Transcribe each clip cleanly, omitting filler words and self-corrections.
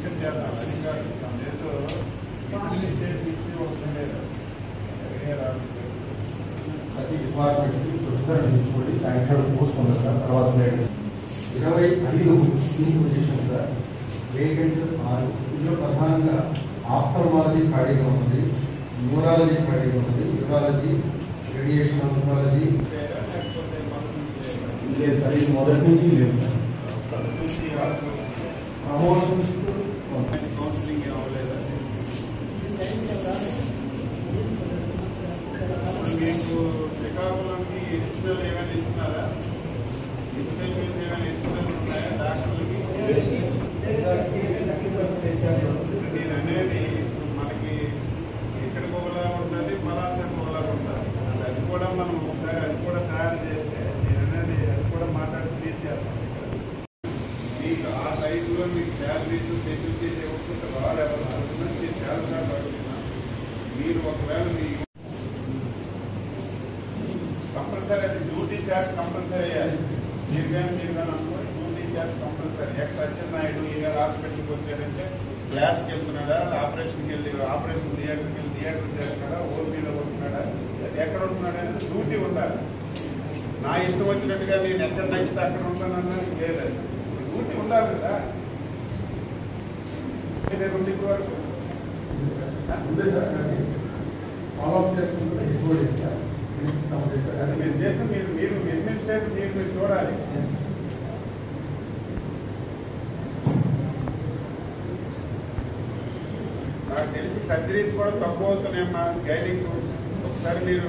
Discuss చేద్దాం. అది కాదు ఏదో ఇష్యూ వస్తుండేది ప్రతి డిపార్ట్మెంట్కి ప్రొఫెసర్ నిలుచుకోండి. శాంక్షన్ పోస్ట్ ఉంది సార్. తర్వాత స్లైడ్ 25 పొజిషన్ సార్. వేకెంట్ 6. ఇందులో ప్రధానంగా ఆప్థల్మాలజీ ఖాళీగా ఉంది, న్యూరాలజీ ఖాళీగా ఉంది, యూరాలజీ, రేడియేషన్ ఆంకాలజీ లేదు సార్. ఇది మొదటి నుంచి లేదు సార్. ప్రమోషన్స్ కౌన్సిలింగ్ అవ్వలేదు. మీకు శ్రీకాకుళంకి ఎడిషనల్ ఏమైనా ఇస్తున్నారా? ఇన్సెంటివ్స్ ఏమైనా ఇస్తున్నారు ఉన్నాయా డాక్టర్లకి? నేను అనేది మనకి ఇక్కడికి ఒకలా ఉంటుంది, పలాసకి ఒకలా ఉంటుంది. అది కూడా మనం ఒకసారి అది కూడా తయారు చేస్తే నేను అనేది అది కూడా మాట్లాడి క్లియర్ చేస్తాను. మీకు ఆ సైజులో మీకు శాలరీస్ ఫెసిలిటీస్ ఇవ్వకుండా రాలేవరు అనుకున్నాను. నేను చాలాసార్లు అడుగుతున్నాను. మీరు ఒకవేళ మీ కంపల్సరీ అది డ్యూటీ ఛార్జ్ కంపల్సరీ అయ్యాలి. మీరు కానీ అనుకోండి duty charge compulsory. X Atchannaidu ఈవేళ హాస్పిటల్కి వచ్చారంటే క్లాస్కి వెళ్తున్నాడా, ఆపరేషన్కి వెళ్ళి ఆపరేషన్ థియేటర్ చేస్తున్నాడా, ఓపీలో ఉంటున్నాడా, ఎక్కడ ఉంటున్నాడా అనేది డ్యూటీ ఉండాలి. నా ఇష్టం వచ్చినట్టుగా నేను ఎక్కడ నచ్చితే అక్కడ ఉంటానన్నది లేదండి. డ్యూటీ ఉండాలి కదా. ఉంది ఇప్పుడు వరకు ఉంది సార్. కానీ ఫాలోఅప్ చేసుకుంటే ఎక్కువ సార్. అది మీరు చేస్తే మీరు అడ్మినిస్ట్రేటివ్ మీరు చూడాలి. నాకు తెలిసి సర్జరీస్ కూడా తక్కువ అవుతున్నాయమ్మా. గైడింగ్ ఒకసారి మీరు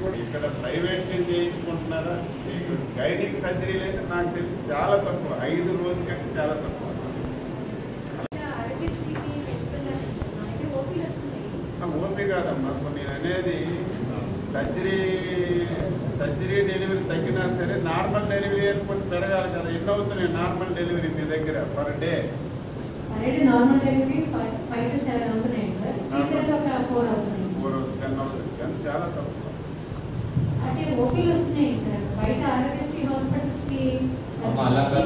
కూడా ఇక్కడ ప్రైవేట్ చేయించుకుంటున్నారా? మీకు గైడింగ్ సర్జరీలు అయితే నాకు తెలిసి చాలా తక్కువ, 5 రోజుల కంటే చాలా తక్కువ. ఓపీ కాదమ్మా. నేను అనేది సర్జరీ డెలివరీ తగ్గినా సరే నార్మల్ డెలివరీ ఏర్పడి పెరగాలి కదా. ఎన్ని అవుతున్నాయి నార్మల్ డెలివరీ మీ దగ్గర per day? Normal delivery 5 to 7 అవుతున్నాయి సార్. సీజన్ లో 4 అవుతున్నాయి. 10 అవుతుంది కానీ చాలా తక్కువ. అంటే ఓపీలు వస్తున్నాయి సార్. బయట ఆరోగ్యశ్రీ హాస్పిటల్స్ కి అలాగా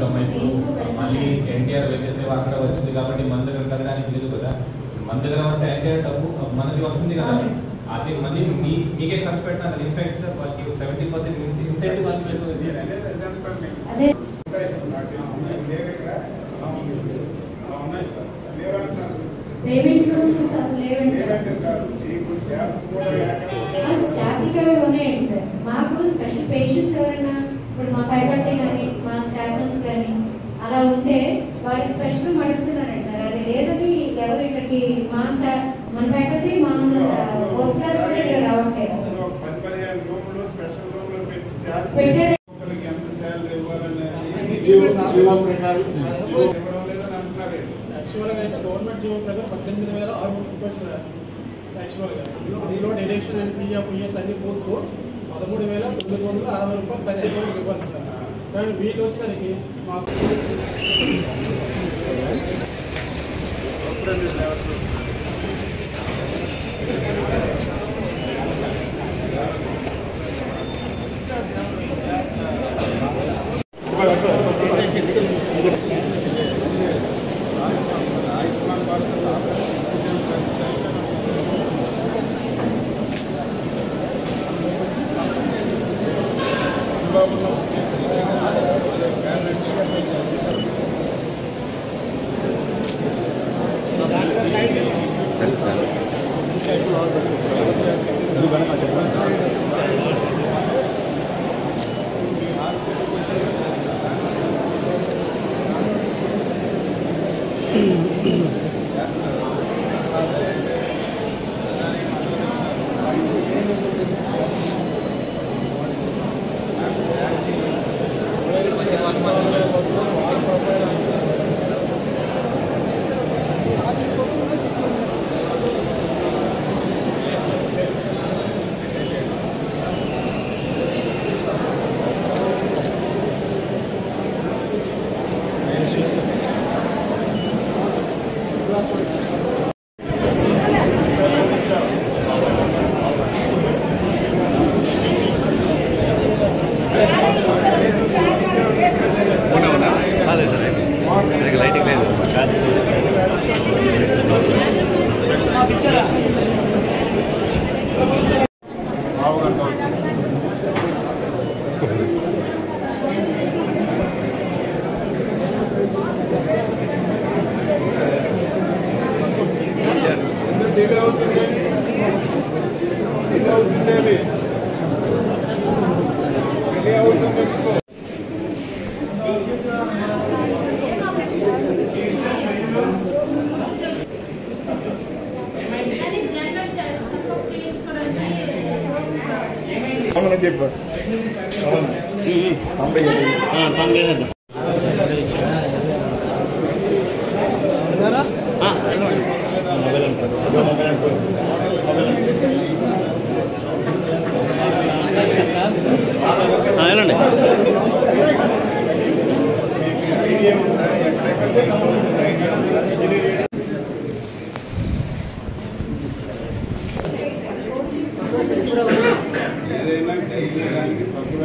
మళ్ళీ ఎన్టీఆర్ వైద్య సేవ అక్కడ వచ్చింది కాబట్టి మన దగ్గర కదడానికి లేదు కదా. మన దగ్గర వస్తే ఎన్టీఆర్ డబ్బు మనకి వస్తుంది కదా. అది మళ్ళీ మీకే ఖర్చు పెట్టినా ఇన్ఫెక్ట్ సార్ వాళ్ళకి 70% ఇన్సెంటివ్ వాళ్ళకి వెళ్ళిపోతుంది. ఉన్నాయండి సార్. మాకు స్పెషల్ పేషెంట్స్ ఎవరైనా ఇప్పుడు మా ఫ్యాకల్టీ కానీ మా స్టాఫ్స్ కానీ అలా ఉంటే వాళ్ళకి స్పెషల్ అడుగుతున్నారండి సార్. అది లేదని ఎవరు ఇక్కడికి మా స్టాఫ్ మన ఫ్యాకల్టీ మా వర్క్ క్లాస్ కూడా ఇక్కడ రావట్లేదు. పెట్టారు యాక్చువల్గా అయితే గవర్నమెంట్ జీవో ప్రకారం 18,600 రూపాయలు సార్. యాక్చువల్గా అందులో డైరెక్షన్ అండ్ పిఎఫ్ అన్ని పూర్తి 13,960 రూపాయలు పర్ అకౌంట్కి ఇవ్వాలి సార్. కానీ వీళ్ళు వచ్చేసరికి మాకు lighting చెప్పు పంపించేద్దాం. వెళ్ళండి. ఐడియా ఉందా ఎక్కడెక్కడ ఐడియా ఏదైనా డైలీ దానికి పశువు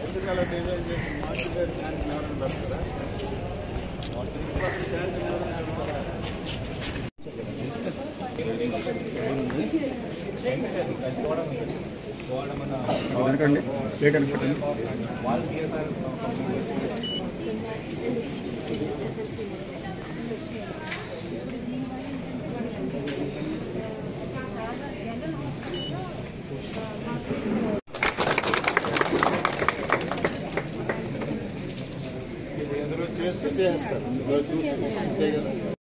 ఎందుకలా డిజైన్ చేసి మార్కెట్ ఛాన్స్ ఎవరైనా పెడతారా? చేస్తూ చేస్తారు.